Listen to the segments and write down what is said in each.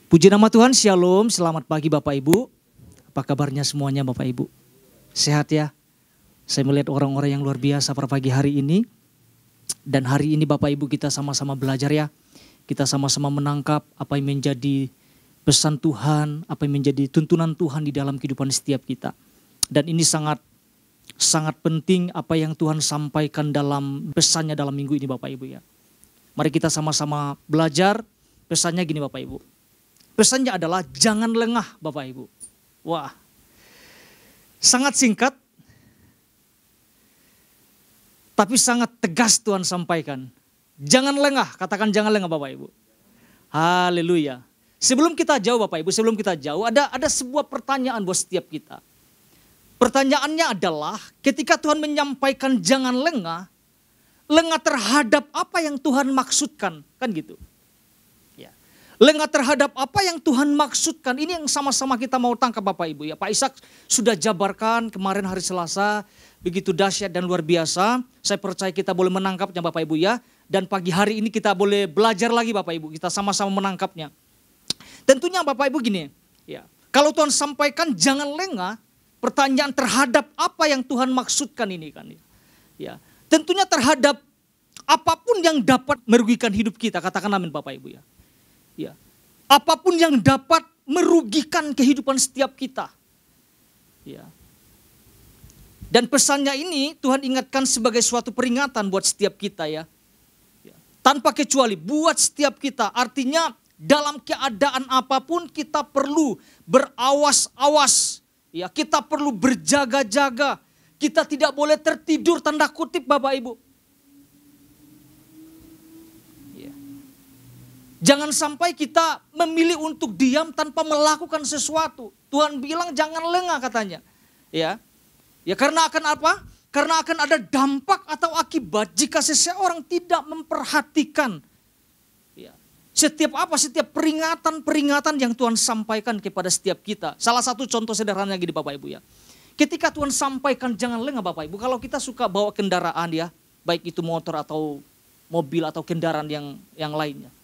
Puji nama Tuhan, Shalom, selamat pagi Bapak Ibu. Apa kabarnya semuanya Bapak Ibu? Sehat ya? Saya melihat orang-orang yang luar biasa pada pagi hari ini. Dan hari ini Bapak Ibu kita sama-sama belajar ya. Kita sama-sama menangkap apa yang menjadi pesan Tuhan, apa yang menjadi tuntunan Tuhan di dalam kehidupan setiap kita. Dan ini sangat penting apa yang Tuhan sampaikan dalam pesannya dalam minggu ini Bapak Ibu ya. Mari kita sama-sama belajar. Pesannya gini Bapak Ibu. Pesannya adalah jangan lengah Bapak Ibu. Wah, sangat singkat, tapi sangat tegas Tuhan sampaikan. Jangan lengah, katakan jangan lengah Bapak Ibu. Haleluya. Sebelum kita jauh Bapak Ibu, ada sebuah pertanyaan buat setiap kita. Pertanyaannya adalah ketika Tuhan menyampaikan jangan lengah terhadap apa yang Tuhan maksudkan, kan gitu. Lengah terhadap apa yang Tuhan maksudkan. Ini yang sama-sama kita mau tangkap Bapak Ibu ya. Pak Ishak sudah jabarkan kemarin hari Selasa. Begitu dahsyat dan luar biasa. Saya percaya kita boleh menangkapnya Bapak Ibu ya. Dan pagi hari ini kita boleh belajar lagi Bapak Ibu. Kita sama-sama menangkapnya. Tentunya Bapak Ibu gini. Ya, kalau Tuhan sampaikan jangan lengah. Pertanyaan terhadap apa yang Tuhan maksudkan ini kan. Ya, tentunya terhadap apapun yang dapat merugikan hidup kita. Katakan amin Bapak Ibu ya. Ya, apapun yang dapat merugikan kehidupan setiap kita. Ya. Dan pesannya ini Tuhan ingatkan sebagai suatu peringatan buat setiap kita ya. Ya. Tanpa kecuali buat setiap kita. Artinya dalam keadaan apapun kita perlu berawas-awas. Ya, kita perlu berjaga-jaga. Kita tidak boleh tertidur tanda kutip Bapak Ibu. Jangan sampai kita memilih untuk diam tanpa melakukan sesuatu. Tuhan bilang jangan lengah katanya. Ya. Ya karena akan apa? Karena akan ada dampak atau akibat jika seseorang tidak memperhatikan. Ya. Setiap peringatan yang Tuhan sampaikan kepada setiap kita. Salah satu contoh sederhananya gini Bapak Ibu ya. Ketika Tuhan sampaikan jangan lengah Bapak Ibu. Kalau kita suka bawa kendaraan ya. Baik itu motor atau mobil atau kendaraan yang lainnya.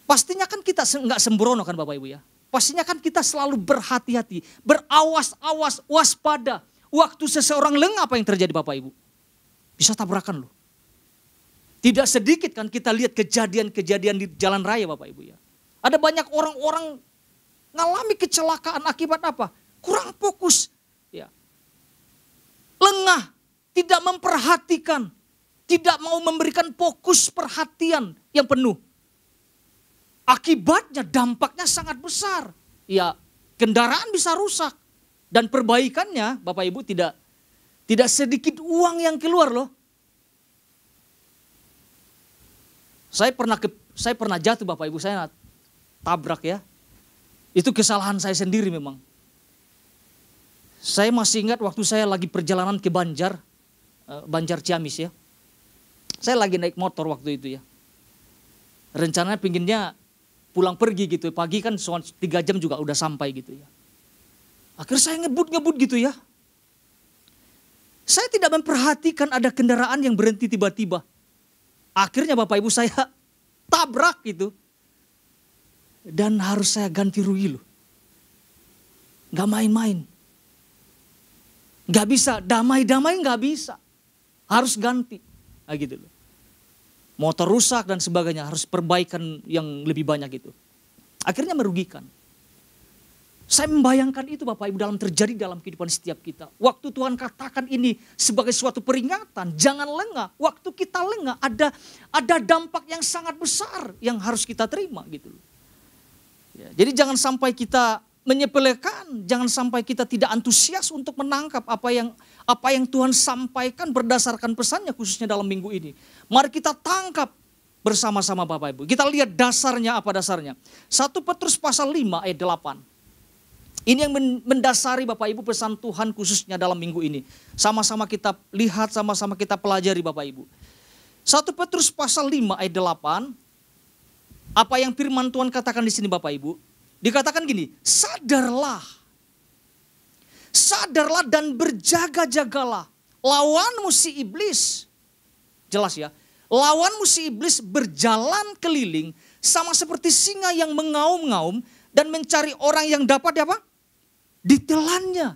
Pastinya kan kita nggak sembrono kan Bapak Ibu ya. Pastinya kan kita selalu berhati-hati, berawas-awas, waspada. Waktu seseorang lengah apa yang terjadi Bapak Ibu? Bisa tabrakan loh. Tidak sedikit kan kita lihat kejadian-kejadian di jalan raya Bapak Ibu ya. Ada banyak orang-orang ngalami kecelakaan akibat apa? Kurang fokus. Ya. Lengah, tidak memperhatikan, tidak mau memberikan fokus perhatian yang penuh. Akibatnya dampaknya sangat besar. Ya, kendaraan bisa rusak dan perbaikannya Bapak Ibu tidak sedikit uang yang keluar loh. Saya pernah jatuh Bapak Ibu, saya tabrak ya. Itu kesalahan saya sendiri memang. Saya masih ingat waktu saya lagi perjalanan ke Banjar Ciamis ya. Saya lagi naik motor waktu itu ya. Rencananya pinginnya pulang pergi gitu, pagi kan 3 jam juga udah sampai gitu ya. Akhirnya saya ngebut gitu ya. Saya tidak memperhatikan ada kendaraan yang berhenti tiba-tiba. Akhirnya Bapak Ibu saya tabrak gitu. Dan harus saya ganti rugi loh. Gak main-main. Gak bisa, damai-damai gak bisa. Harus ganti. Nah gitu loh. Motor rusak dan sebagainya, harus perbaikan yang lebih banyak itu. Akhirnya merugikan. Saya membayangkan itu Bapak Ibu terjadi dalam kehidupan setiap kita. Waktu Tuhan katakan ini sebagai suatu peringatan, jangan lengah. Waktu kita lengah ada dampak yang sangat besar yang harus kita terima gitu. Ya, jadi jangan sampai kita menyepelekan, jangan sampai kita tidak antusias untuk menangkap apa yang Tuhan sampaikan berdasarkan pesannya khususnya dalam minggu ini. Mari kita tangkap bersama-sama Bapak Ibu. Kita lihat dasarnya apa dasarnya. 1 Petrus pasal 5 ayat 8. Ini yang mendasari Bapak Ibu pesan Tuhan khususnya dalam minggu ini. Sama-sama kita lihat, sama-sama kita pelajari Bapak Ibu. 1 Petrus pasal 5 ayat 8. Apa yang firman Tuhan katakan di sini Bapak Ibu? Dikatakan gini, sadarlah dan berjaga-jagalah. Lawanmu si iblis, jelas ya, lawanmu si iblis berjalan keliling sama seperti singa yang mengaum-ngaum dan mencari orang yang dapat apa? Ditelannya.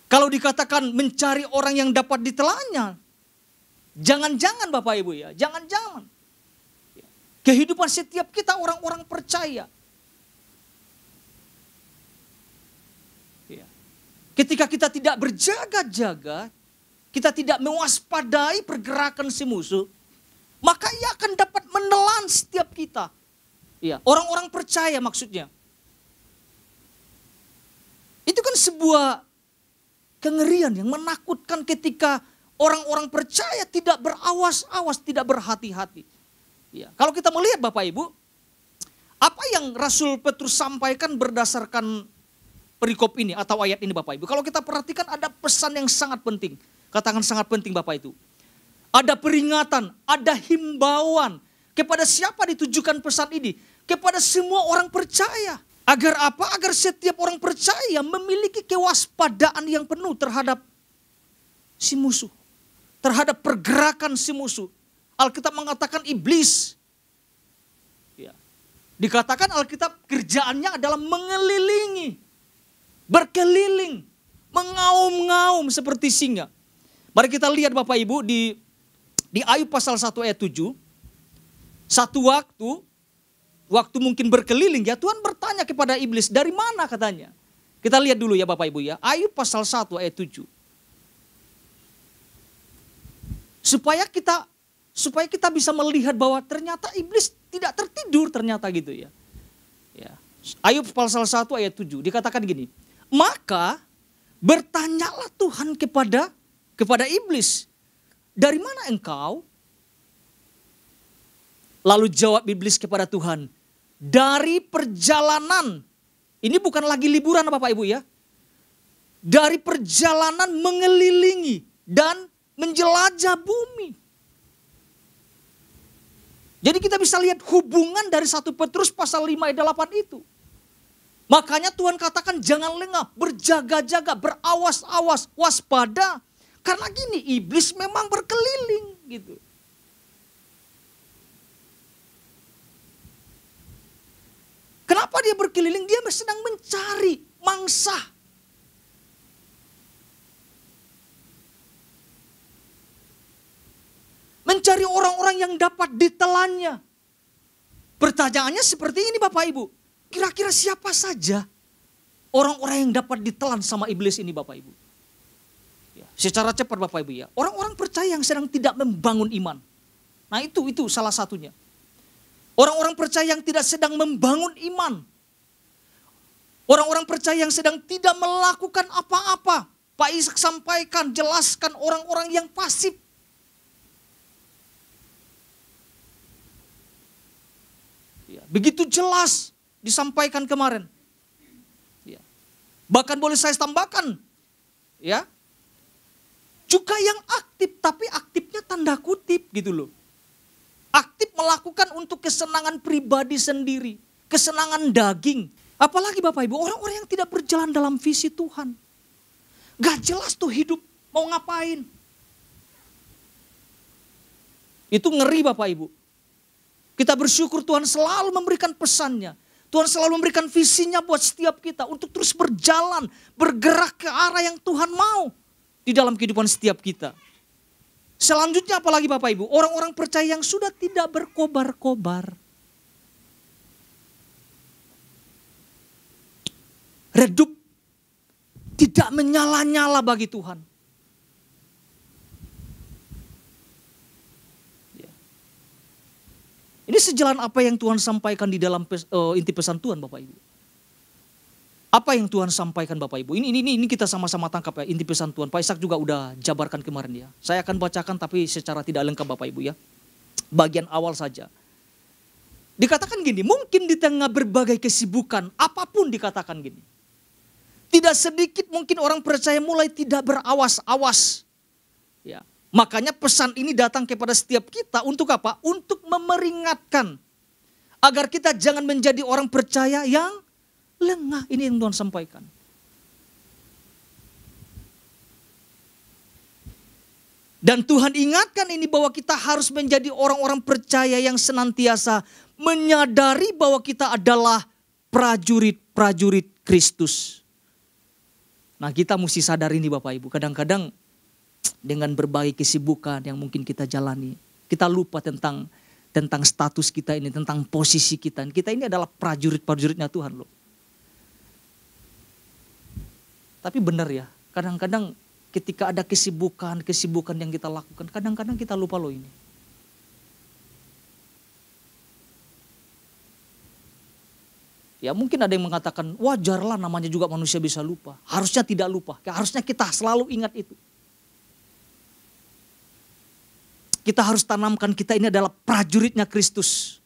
Kalau dikatakan mencari orang yang dapat ditelannya, jangan-jangan Bapak Ibu ya, jangan-jangan. Kehidupan setiap kita orang-orang percaya. Ketika kita tidak berjaga-jaga, kita tidak mewaspadai pergerakan si musuh, maka ia akan dapat menelan setiap kita. Ya, orang-orang percaya maksudnya. Itu kan sebuah kengerian yang menakutkan ketika orang-orang percaya tidak berawas-awas, tidak berhati-hati. Ya, kalau kita melihat Bapak Ibu, apa yang Rasul Petrus sampaikan berdasarkan perikop ini atau ayat ini Bapak Ibu. Kalau kita perhatikan ada pesan yang sangat penting. Katakan sangat penting Bapak itu. Ada peringatan, ada himbauan. Kepada siapa ditujukan pesan ini? Kepada semua orang percaya. Agar apa? Agar setiap orang percaya memiliki kewaspadaan yang penuh terhadap si musuh. Terhadap pergerakan si musuh. Alkitab mengatakan iblis. Ya. Dikatakan Alkitab kerjaannya adalah mengelilingi. Berkeliling. Mengaum-ngaum seperti singa. Mari kita lihat Bapak Ibu di Ayub pasal 1 ayat 7. Satu waktu mungkin berkeliling ya Tuhan bertanya kepada iblis dari mana katanya. Kita lihat dulu ya Bapak Ibu ya. Ayub pasal 1 ayat 7. Supaya kita bisa melihat bahwa ternyata iblis tidak tertidur ternyata gitu ya. Ya. Ayub pasal 1 ayat 7 dikatakan gini. Maka bertanyalah Tuhan kepada iblis, dari mana engkau? Lalu jawab iblis kepada Tuhan, dari perjalanan. Ini bukan lagi liburan Bapak Ibu ya. Dari perjalanan mengelilingi dan menjelajah bumi. Jadi kita bisa lihat hubungan dari 1 Petrus pasal 5 ayat 8 itu. Makanya Tuhan katakan jangan lengah, berjaga-jaga, berawas-awas, waspada. Karena gini, iblis memang berkeliling gitu. Kenapa dia berkeliling? Dia sedang mencari mangsa. Mencari orang-orang yang dapat ditelannya. Pertanyaannya seperti ini Bapak Ibu. Kira-kira siapa saja orang-orang yang dapat ditelan sama iblis ini Bapak Ibu? Ya, secara cepat Bapak Ibu ya. Orang-orang percaya yang sedang tidak membangun iman. Nah itu salah satunya. Orang-orang percaya yang tidak sedang membangun iman. Orang-orang percaya yang sedang tidak melakukan apa-apa. Pak Ishak sampaikan, jelaskan orang-orang yang pasif. Ya, begitu jelas disampaikan kemarin. Ya. Bahkan boleh saya tambahkan. Ya. Juga yang aktif, tapi aktifnya tanda kutip gitu loh. Aktif melakukan untuk kesenangan pribadi sendiri. Kesenangan daging. Apalagi Bapak Ibu, orang-orang yang tidak berjalan dalam visi Tuhan. Gak jelas tuh hidup mau ngapain. Itu ngeri Bapak Ibu. Kita bersyukur Tuhan selalu memberikan pesannya. Tuhan selalu memberikan visinya buat setiap kita. Untuk terus berjalan, bergerak ke arah yang Tuhan mau. Di dalam kehidupan setiap kita. Selanjutnya apalagi Bapak Ibu, orang-orang percaya yang sudah tidak berkobar-kobar. Redup, tidak menyala-nyala bagi Tuhan. Ini sejalan apa yang Tuhan sampaikan di dalam inti pesan Tuhan Bapak Ibu. Apa yang Tuhan sampaikan Bapak Ibu? Ini kita sama-sama tangkap ya, inti pesan Tuhan. Pak Ishak juga udah jabarkan kemarin ya. Saya akan bacakan tapi secara tidak lengkap Bapak Ibu ya. Bagian awal saja. Dikatakan gini, mungkin di tengah berbagai kesibukan, apapun dikatakan gini. Tidak sedikit mungkin orang percaya mulai tidak berawas-awas. Ya. Makanya pesan ini datang kepada setiap kita untuk apa? Untuk memeringatkan. Agar kita jangan menjadi orang percaya yang lengah. Ini yang Tuhan sampaikan. Dan Tuhan ingatkan ini bahwa kita harus menjadi orang-orang percaya yang senantiasa menyadari bahwa kita adalah prajurit-prajurit Kristus. Nah, kita mesti sadar ini Bapak Ibu. Kadang-kadang dengan berbagai kesibukan yang mungkin kita jalani, kita lupa tentang status kita ini, tentang posisi kita. Kita ini adalah prajurit-prajuritnya Tuhan loh. Tapi benar ya, kadang-kadang ketika ada kesibukan yang kita lakukan, kadang-kadang kita lupa loh ini. Ya mungkin ada yang mengatakan, wajarlah namanya juga manusia bisa lupa. Harusnya tidak lupa, harusnya kita selalu ingat itu. Kita harus tanamkan kita ini adalah prajuritnya Kristus.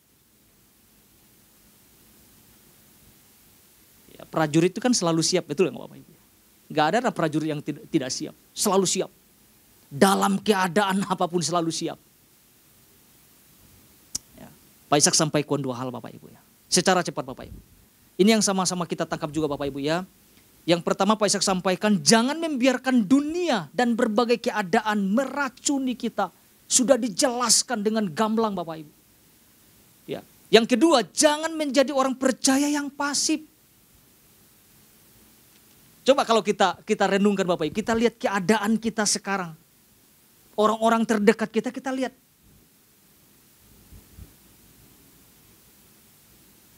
Ya, prajurit itu kan selalu siap, betul nggak Bapak Ibu? Gak ada prajurit yang tidak siap, selalu siap. Dalam keadaan apapun selalu siap. Ya, Pak Ishak sampaikan dua hal Bapak Ibu ya. Secara cepat Bapak Ibu. Ini yang sama-sama kita tangkap juga Bapak Ibu ya. Yang pertama Pak Ishak sampaikan, jangan membiarkan dunia dan berbagai keadaan meracuni kita. Sudah dijelaskan dengan gamblang Bapak Ibu. Ya. Yang kedua, jangan menjadi orang percaya yang pasif. Coba kalau kita renungkan Bapak Ibu, kita lihat keadaan kita sekarang. Orang-orang terdekat kita lihat.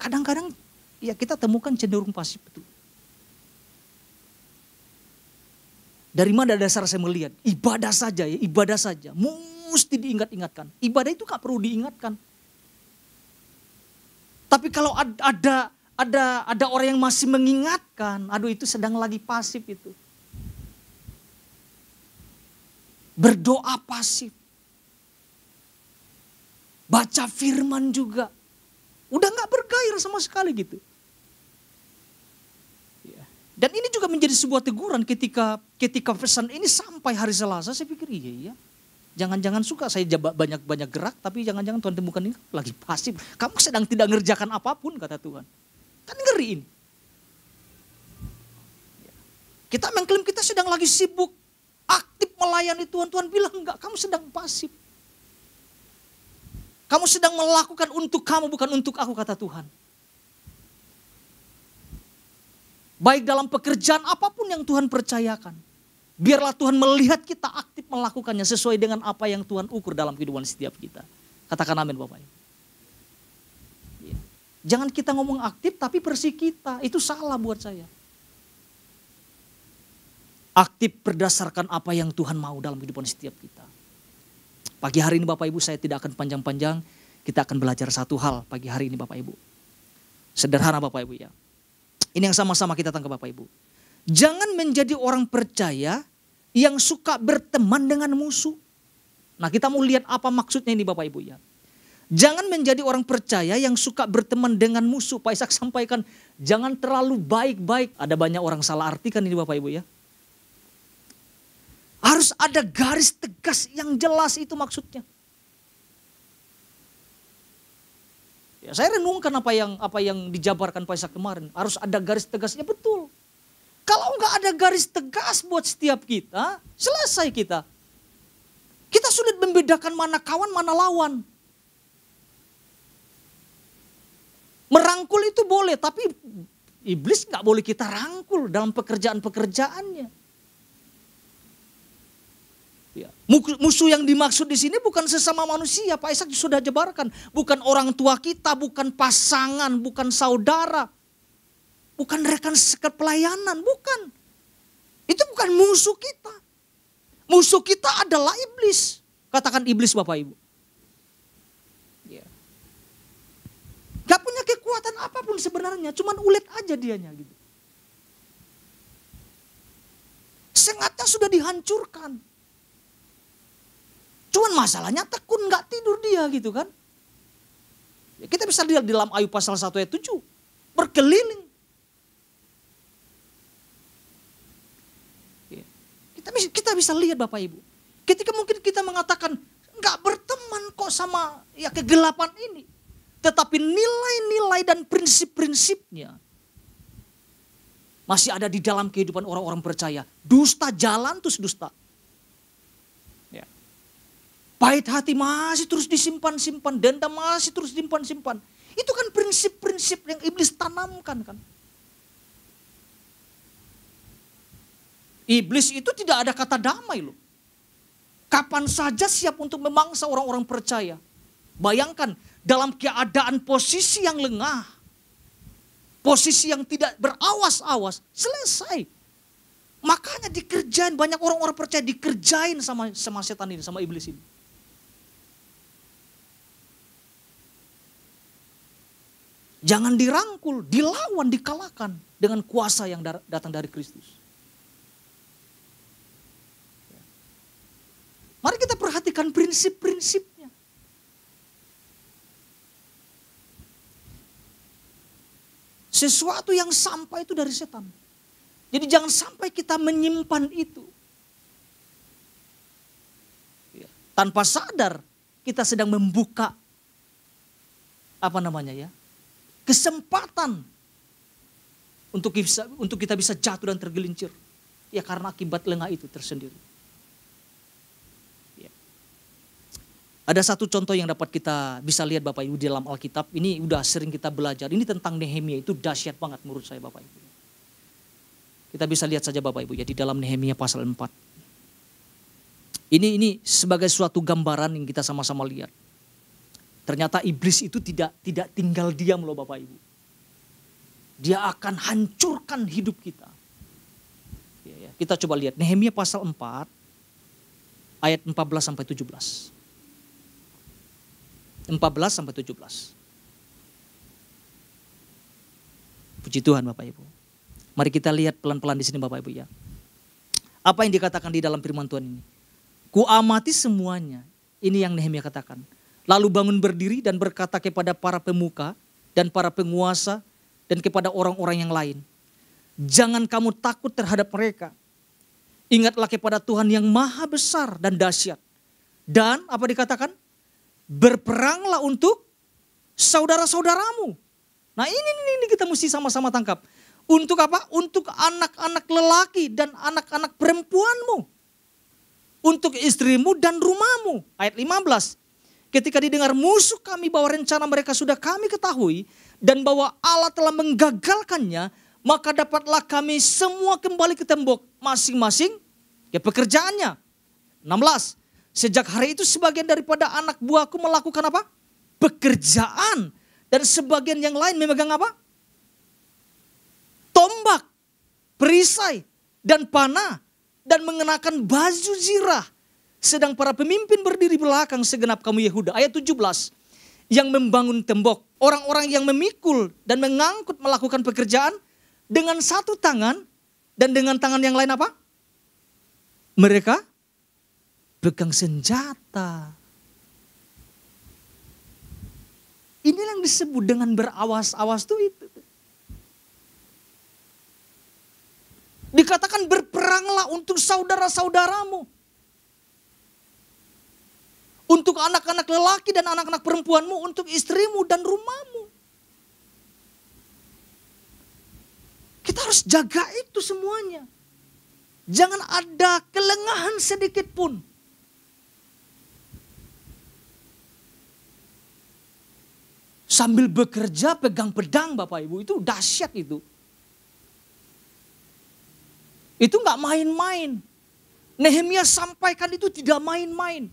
Kadang-kadang ya kita temukan cenderung pasif betul. Dari mana dasar saya melihat? Ibadah saja ya, ibadah saja. Mesti diingat-ingatkan. Ibadah itu gak perlu diingatkan. Tapi kalau ada orang yang masih mengingatkan, aduh itu sedang lagi pasif itu. Berdoa pasif. Baca firman juga. Udah gak bergairah sama sekali gitu. Dan ini juga menjadi sebuah teguran ketika pesan ini sampai hari Selasa, saya pikir iya. Jangan-jangan suka saya banyak gerak, tapi jangan-jangan Tuhan temukan ini lagi pasif. Kamu sedang tidak mengerjakan apapun kata Tuhan. Kan ngeri ini. Kita mengklaim kita sedang lagi sibuk, aktif melayani Tuhan. Tuhan bilang enggak, kamu sedang pasif. Kamu sedang melakukan untuk kamu, bukan untuk aku kata Tuhan. Baik dalam pekerjaan apapun yang Tuhan percayakan. Biarlah Tuhan melihat kita aktif melakukannya sesuai dengan apa yang Tuhan ukur dalam kehidupan setiap kita. Katakan amin Bapak Ibu. Jangan kita ngomong aktif tapi bersih kita. Itu salah buat saya. Aktif berdasarkan apa yang Tuhan mau dalam kehidupan setiap kita. Pagi hari ini Bapak Ibu saya tidak akan panjang-panjang. Kita akan belajar satu hal pagi hari ini Bapak Ibu. Sederhana Bapak Ibu ya. Ini yang sama-sama kita tangkap Bapak Ibu. Jangan menjadi orang percaya yang suka berteman dengan musuh. Nah kita mau lihat apa maksudnya ini Bapak Ibu ya. Jangan menjadi orang percaya yang suka berteman dengan musuh. Pak Ishak sampaikan jangan terlalu baik-baik. Ada banyak orang salah artikan ini Bapak Ibu ya. Harus ada garis tegas yang jelas itu maksudnya. Ya, saya renungkan apa yang dijabarkan Pak Ishak kemarin. Harus ada garis tegasnya betul. Kalau nggak ada garis tegas buat setiap kita, selesai kita. Kita sulit membedakan mana kawan, mana lawan. Merangkul itu boleh, tapi iblis nggak boleh kita rangkul dalam pekerjaan-pekerjaannya. Ya. Musuh yang dimaksud di sini bukan sesama manusia, Pak Ishak sudah jabarkan. Bukan orang tua kita, bukan pasangan, bukan saudara. Bukan rekan pelayanan, bukan. Itu bukan musuh kita. Musuh kita adalah iblis. Katakan iblis Bapak Ibu. Ya. Gak punya kekuatan apapun sebenarnya, cuman ulet aja dianya gitu. Sengatnya sudah dihancurkan. Cuman masalahnya tekun gak tidur dia gitu kan. Ya, kita bisa lihat di dalam Ayub pasal 1 ayat 7. Berkeliling. Kita bisa lihat Bapak Ibu. Ketika mungkin kita mengatakan enggak berteman kok sama ya kegelapan ini. Tetapi nilai-nilai dan prinsip-prinsipnya masih ada di dalam kehidupan orang-orang percaya. Dusta jalan terus dusta. Ya. Pahit hati masih terus disimpan-simpan, dendam masih terus disimpan-simpan. Itu kan prinsip-prinsip yang iblis tanamkan kan. Iblis itu tidak ada kata damai loh. Kapan saja siap untuk memangsa orang-orang percaya. Bayangkan dalam keadaan posisi yang lengah. Posisi yang tidak berawas-awas, selesai. Makanya dikerjain, banyak orang-orang percaya dikerjain sama setan ini, sama iblis ini. Jangan dirangkul, dilawan, dikalahkan dengan kuasa yang datang dari Kristus. Mari kita perhatikan prinsip-prinsipnya. Sesuatu yang sampah itu dari setan. Jadi jangan sampai kita menyimpan itu. Tanpa sadar kita sedang membuka kesempatan untuk kita bisa jatuh dan tergelincir. Ya karena akibat lengah itu tersendiri. Ya. Ada satu contoh yang dapat kita bisa lihat Bapak Ibu di dalam Alkitab. Ini udah sering kita belajar. Ini tentang Nehemia, itu dahsyat banget menurut saya Bapak Ibu. Kita bisa lihat saja Bapak Ibu ya di dalam Nehemia pasal 4. Ini sebagai suatu gambaran yang kita sama-sama lihat. Ternyata iblis itu tidak tinggal diam loh Bapak Ibu. Dia akan hancurkan hidup kita. Ya, kita coba lihat Nehemia pasal 4 ayat 14 sampai 17. 14 sampai 17. Puji Tuhan Bapak Ibu. Mari kita lihat pelan-pelan di sini Bapak Ibu ya. Apa yang dikatakan di dalam firman Tuhan ini? Ku amati semuanya. Ini yang Nehemia katakan. Lalu bangun berdiri dan berkata kepada para pemuka dan para penguasa dan kepada orang-orang yang lain. Jangan kamu takut terhadap mereka. Ingatlah kepada Tuhan yang maha besar dan dahsyat. Dan apa dikatakan? Berperanglah untuk saudara-saudaramu. Nah ini kita mesti sama-sama tangkap. Untuk apa? Untuk anak-anak lelaki dan anak-anak perempuanmu. Untuk istrimu dan rumahmu. Ayat 15. Ketika didengar musuh kami bahwa rencana mereka sudah kami ketahui. Dan bahwa Allah telah menggagalkannya. Maka dapatlah kami semua kembali ke tembok masing-masing ke pekerjaannya. 16. Sejak hari itu sebagian daripada anak buahku melakukan apa? Pekerjaan. Dan sebagian yang lain memegang apa? Tombak, perisai, dan panah. Dan mengenakan baju zirah. Sedang para pemimpin berdiri belakang segenap kamu Yehuda. Ayat 17. Yang membangun tembok. Orang-orang yang memikul dan mengangkut melakukan pekerjaan. Dengan satu tangan. Dan dengan tangan yang lain apa? Mereka pegang senjata. Ini yang disebut dengan berawas-awas itu. Dikatakan berperanglah untuk saudara-saudaramu. Untuk anak-anak lelaki dan anak-anak perempuanmu. Untuk istrimu dan rumahmu. Kita harus jaga itu semuanya. Jangan ada kelengahan sedikit pun. Sambil bekerja pegang pedang Bapak Ibu. Itu dahsyat itu. Itu gak main-main. Nehemia sampaikan itu tidak main-main.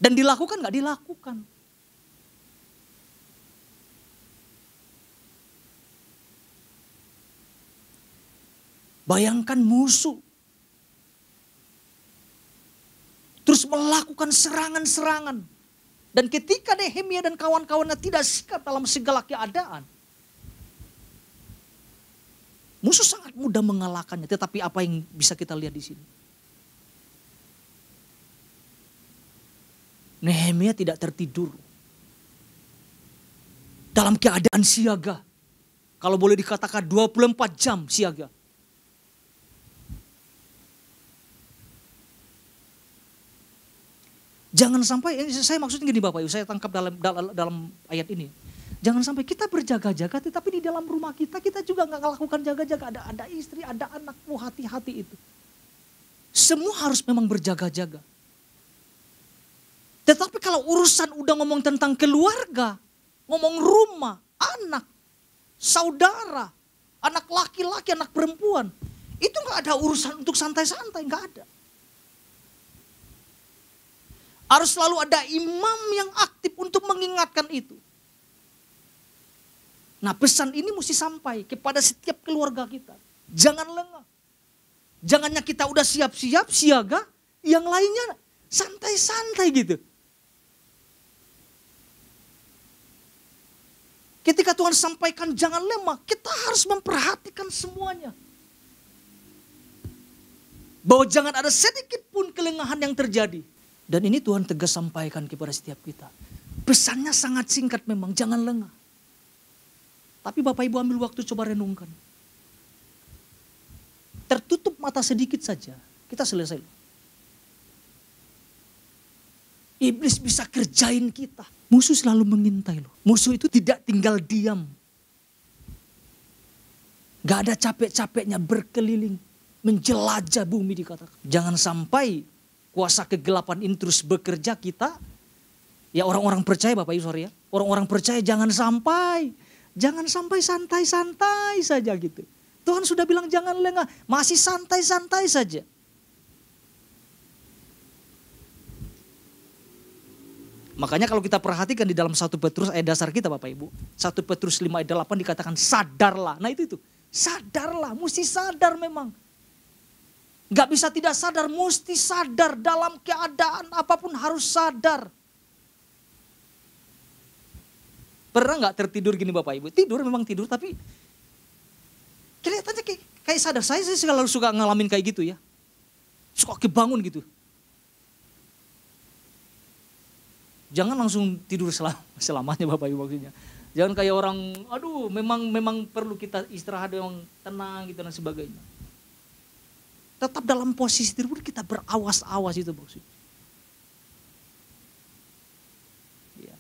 Dan dilakukan gak dilakukan. Bayangkan musuh. Terus melakukan serangan-serangan. Dan ketika Nehemia dan kawan-kawannya tidak siap dalam segala keadaan. Musuh sangat mudah mengalahkannya. Tetapi apa yang bisa kita lihat di sini? Nehemia tidak tertidur. Dalam keadaan siaga. Kalau boleh dikatakan 24 jam siaga. Jangan sampai, saya maksudnya gini Bapak Ibu, saya tangkap dalam ayat ini. Jangan sampai kita berjaga-jaga tetapi di dalam rumah kita juga gak melakukan jaga-jaga. Ada istri, ada anak, hati-hati itu. Semua harus memang berjaga-jaga. Tetapi kalau urusan udah ngomong tentang keluarga, ngomong rumah, anak, saudara, anak laki-laki, anak perempuan, itu gak ada urusan untuk santai-santai, gak ada. Harus selalu ada imam yang aktif untuk mengingatkan itu. Nah, pesan ini mesti sampai kepada setiap keluarga kita. Jangan lengah. Jangannya kita udah siap-siap, siaga, yang lainnya santai-santai gitu. Ketika Tuhan sampaikan jangan lemah, kita harus memperhatikan semuanya. Bahwa jangan ada sedikit pun kelengahan yang terjadi. Dan ini Tuhan tegas sampaikan kepada setiap kita. Pesannya sangat singkat memang, jangan lengah. Tapi Bapak Ibu ambil waktu coba renungkan. Tertutup mata sedikit saja, kita selesai. Iblis bisa kerjain kita. Musuh selalu mengintai loh. Musuh itu tidak tinggal diam. Gak ada capek-capeknya berkeliling. Menjelajah bumi dikatakan. Jangan sampai kuasa kegelapan ini terus bekerja kita. Ya orang-orang percaya Bapak Ibu sorry ya. Orang-orang percaya jangan sampai santai-santai saja gitu. Tuhan sudah bilang jangan lengah. Masih santai-santai saja. Makanya kalau kita perhatikan di dalam 1 Petrus ayat dasar kita Bapak Ibu. 1 Petrus 5 ayat 8 dikatakan sadarlah. Nah itu. Sadarlah, mesti sadar memang. Gak bisa tidak sadar, mesti sadar dalam keadaan apapun harus sadar. Pernah gak tertidur gini Bapak Ibu? Tidur memang tidur tapi kelihatannya kayak sadar. Saya selalu suka ngalamin kayak gitu ya. Suka kebangun gitu. Jangan langsung tidur selamanya Bapak Ibu maksudnya. Jangan kayak orang, aduh memang perlu kita istirahat yang tenang gitu dan sebagainya. Tetap dalam posisi tidur kita berawas-awas itu maksudnya. Ya.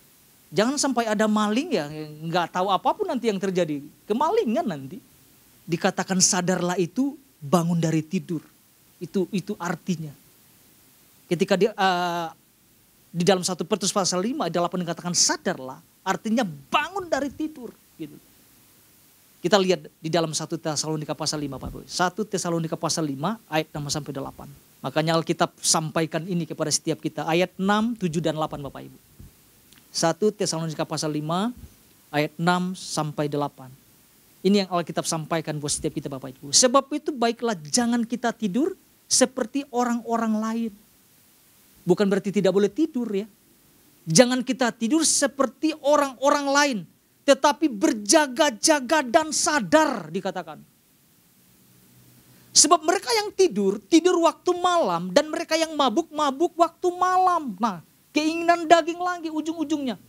Jangan sampai ada maling ya, nggak tahu apapun nanti yang terjadi. Kemalingan nanti. Dikatakan sadarlah itu bangun dari tidur. Itu artinya. Ketika di dalam 1 Petrus pasal 5 ayat 8 dikatakan sadarlah, artinya bangun dari tidur gitu. Kita lihat di dalam 1 Tesalonika pasal 5 Pak Bu. 1 Tesalonika pasal 5 ayat 6 sampai 8. Makanya Alkitab sampaikan ini kepada setiap kita ayat 6, 7 dan 8 Bapak Ibu. 1 Tesalonika pasal 5 ayat 6 sampai 8. Ini yang Alkitab sampaikan buat setiap kita Bapak Ibu. Sebab itu baiklah jangan kita tidur seperti orang-orang lain. Bukan berarti tidak boleh tidur ya. Jangan kita tidur seperti orang-orang lain. Tetapi berjaga-jaga dan sadar dikatakan. Sebab mereka yang tidur waktu malam. Dan mereka yang mabuk waktu malam. Nah keinginan daging lagi ujung-ujungnya.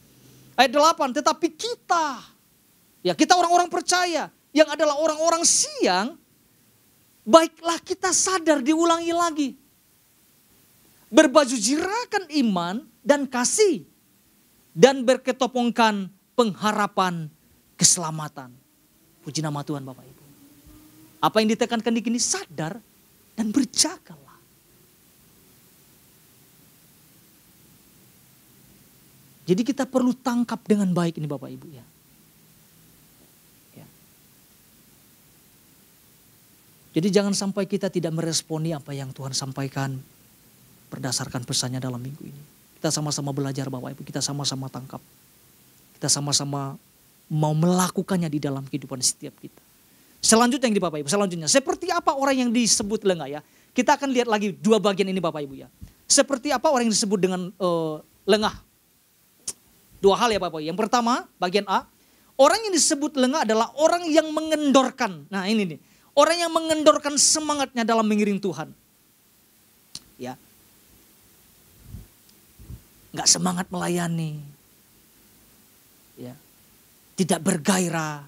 Ayat 8, tetapi kita. Ya kita orang-orang percaya. Yang adalah orang-orang siang. Baiklah kita sadar diulangi lagi. Berbaju jirakan iman dan kasih. Dan berketopongkan pengharapan keselamatan. Puji nama Tuhan Bapak Ibu. Apa yang ditekankan di sini sadar dan berjagalah. Jadi kita perlu tangkap dengan baik ini Bapak Ibu ya. Jadi jangan sampai kita tidak meresponi apa yang Tuhan sampaikan berdasarkan pesannya dalam minggu ini. Kita sama-sama belajar Bapak Ibu, kita sama-sama tangkap. Kita sama-sama mau melakukannya di dalam kehidupan setiap kita. Selanjutnya yang di Bapak Ibu, selanjutnya. Seperti apa orang yang disebut lengah ya. Kita akan lihat lagi dua bagian ini Bapak Ibu ya. Seperti apa orang yang disebut dengan lengah. Dua hal ya Bapak Ibu. Yang pertama bagian A. Orang yang disebut lengah adalah orang yang mengendorkan. Nah ini nih. Orang yang mengendorkan semangatnya dalam mengiring Tuhan. Ya. Nggak semangat melayani, ya, tidak bergairah,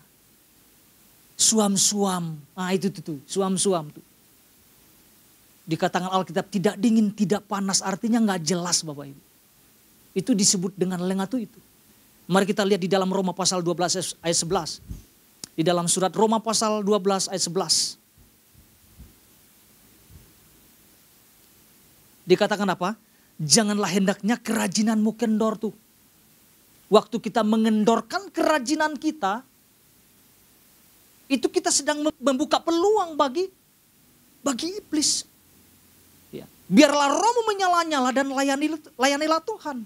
suam-suam, nah itu tuh, suam-suam tuh. Dikatakan Alkitab tidak dingin, tidak panas, artinya nggak jelas Bapak Ibu. Itu disebut dengan lengah tuh itu. Mari kita lihat di dalam Roma pasal 12 ayat 11. Di dalam surat Roma pasal 12 ayat 11. Dikatakan apa? Janganlah hendaknya kerajinanmu kendor tuh. Waktu kita mengendorkan kerajinan kita, itu kita sedang membuka peluang bagi iblis. Ya. Biarlah rohmu menyala-nyala dan layanilah Tuhan.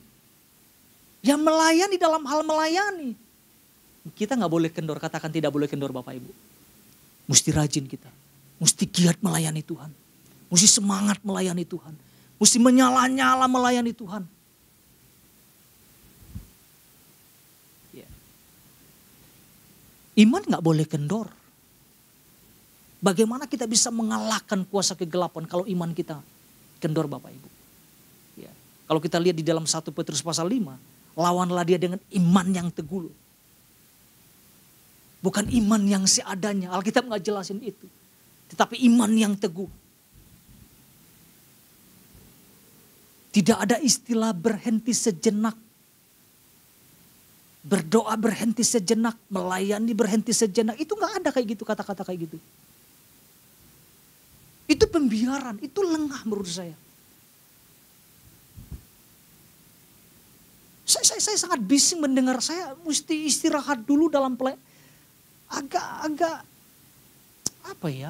Yang melayani dalam hal melayani. Kita nggak boleh kendor, katakan tidak boleh kendor Bapak Ibu. Mesti rajin kita, mesti giat melayani Tuhan. Mesti semangat melayani Tuhan. Mesti menyala-nyala melayani Tuhan. Iman gak boleh kendor. Bagaimana kita bisa mengalahkan kuasa kegelapan kalau iman kita kendor Bapak Ibu. Ya. Kalau kita lihat di dalam 1 Petrus pasal 5. Lawanlah dia dengan iman yang teguh. Bukan iman yang seadanya. Alkitab gak jelasin itu. Tetapi iman yang teguh. Tidak ada istilah berhenti sejenak. Berdoa berhenti sejenak, melayani berhenti sejenak. Itu gak ada kayak gitu, kata-kata kayak gitu. Itu pembiaran, itu lengah menurut saya. Saya sangat bising mendengar, saya mesti istirahat dulu dalam agak apa ya,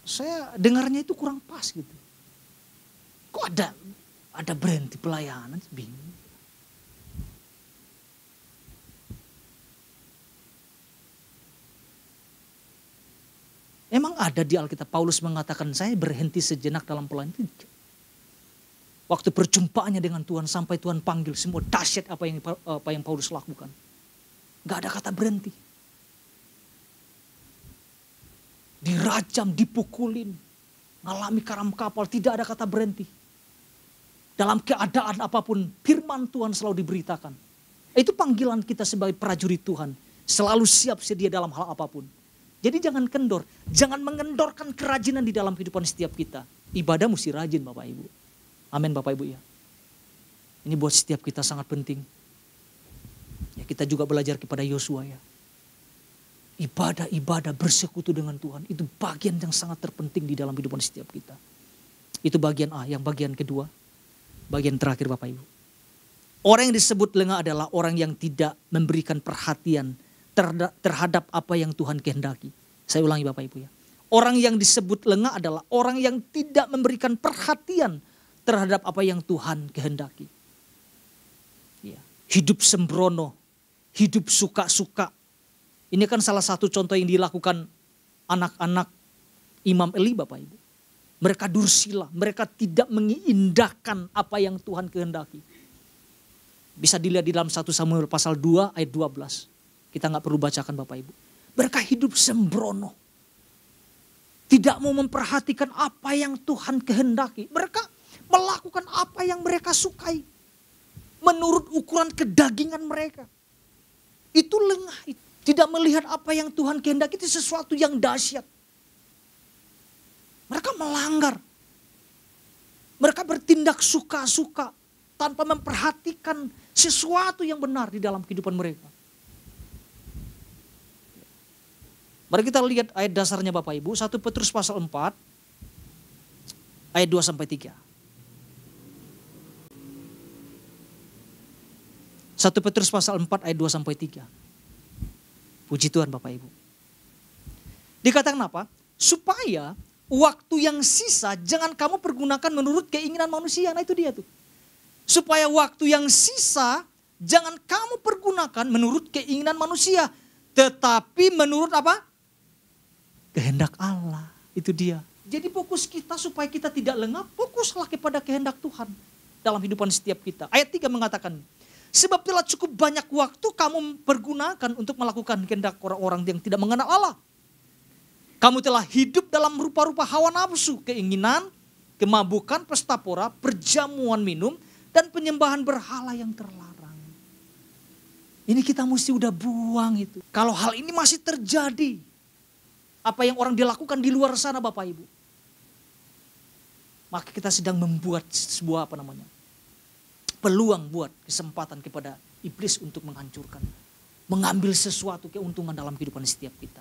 saya dengarnya itu kurang pas gitu. Kok ada berhenti pelayanan, bingung. Emang ada di Alkitab Paulus mengatakan saya berhenti sejenak dalam pelayanan. Waktu perjumpaannya dengan Tuhan sampai Tuhan panggil semua dahsyat apa yang Paulus lakukan. Gak ada kata berhenti. Dirajam, dipukulin, ngalami karam kapal, tidak ada kata berhenti. Dalam keadaan apapun firman Tuhan selalu diberitakan. Itu panggilan kita sebagai prajurit Tuhan. Selalu siap sedia dalam hal apapun. Jadi jangan kendor, jangan mengendorkan kerajinan di dalam kehidupan setiap kita. Ibadah mesti rajin Bapak Ibu. Amin Bapak Ibu ya. Ini buat setiap kita sangat penting. Ya, kita juga belajar kepada Yosua ya. Ibadah bersekutu dengan Tuhan itu bagian yang sangat terpenting di dalam kehidupan setiap kita. Itu bagian A, yang bagian kedua. Bagian terakhir Bapak Ibu. Orang yang disebut lengah adalah orang yang tidak memberikan perhatian terhadap apa yang Tuhan kehendaki. Saya ulangi Bapak Ibu ya. Orang yang disebut lengah adalah orang yang tidak memberikan perhatian terhadap apa yang Tuhan kehendaki. Ya. Hidup sembrono, hidup suka-suka. Ini kan salah satu contoh yang dilakukan anak-anak Imam Eli Bapak Ibu. Mereka dursila, mereka tidak mengindahkan apa yang Tuhan kehendaki. Bisa dilihat di dalam 1 Samuel pasal 2 ayat 12. Kita gak perlu bacakan Bapak Ibu. Mereka hidup sembrono. Tidak mau memperhatikan apa yang Tuhan kehendaki. Mereka melakukan apa yang mereka sukai. Menurut ukuran kedagingan mereka. Itu lengah. Tidak melihat apa yang Tuhan kehendaki itu sesuatu yang dahsyat. Mereka melanggar. Mereka bertindak suka-suka. Tanpa memperhatikan sesuatu yang benar di dalam kehidupan mereka. Mari kita lihat ayat dasarnya Bapak Ibu. 1 Petrus pasal 4 ayat 2-3. 1 Petrus pasal 4 ayat 2-3. Puji Tuhan Bapak Ibu. Dikatakan apa? Supaya waktu yang sisa jangan kamu pergunakan menurut keinginan manusia. Nah itu dia tuh. Supaya waktu yang sisa jangan kamu pergunakan menurut keinginan manusia. Tetapi menurut apa? Kehendak Allah, itu dia. Jadi fokus kita supaya kita tidak lengah, fokuslah kepada kehendak Tuhan dalam kehidupan setiap kita. Ayat 3 mengatakan, sebab telah cukup banyak waktu kamu pergunakan untuk melakukan kehendak orang-orang yang tidak mengenal Allah. Kamu telah hidup dalam rupa-rupa hawa nafsu, keinginan, kemabukan, pesta pora, perjamuan minum, dan penyembahan berhala yang terlarang. Ini kita mesti udah buang itu. Kalau hal ini masih terjadi, apa yang orang dilakukan di luar sana Bapak Ibu. Maka kita sedang membuat sebuah peluang buat kesempatan kepada iblis untuk menghancurkan. Mengambil sesuatu keuntungan dalam kehidupan setiap kita.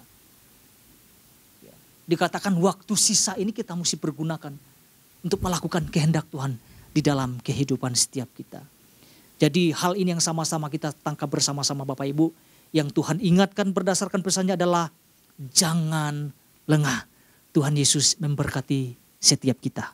Ya. Dikatakan waktu sisa ini kita mesti pergunakan untuk melakukan kehendak Tuhan. di dalam kehidupan setiap kita. Jadi hal ini yang sama-sama kita tangkap bersama-sama Bapak Ibu. Yang Tuhan ingatkan berdasarkan pesannya adalah jangan lengah. Tuhan Yesus memberkati setiap kita.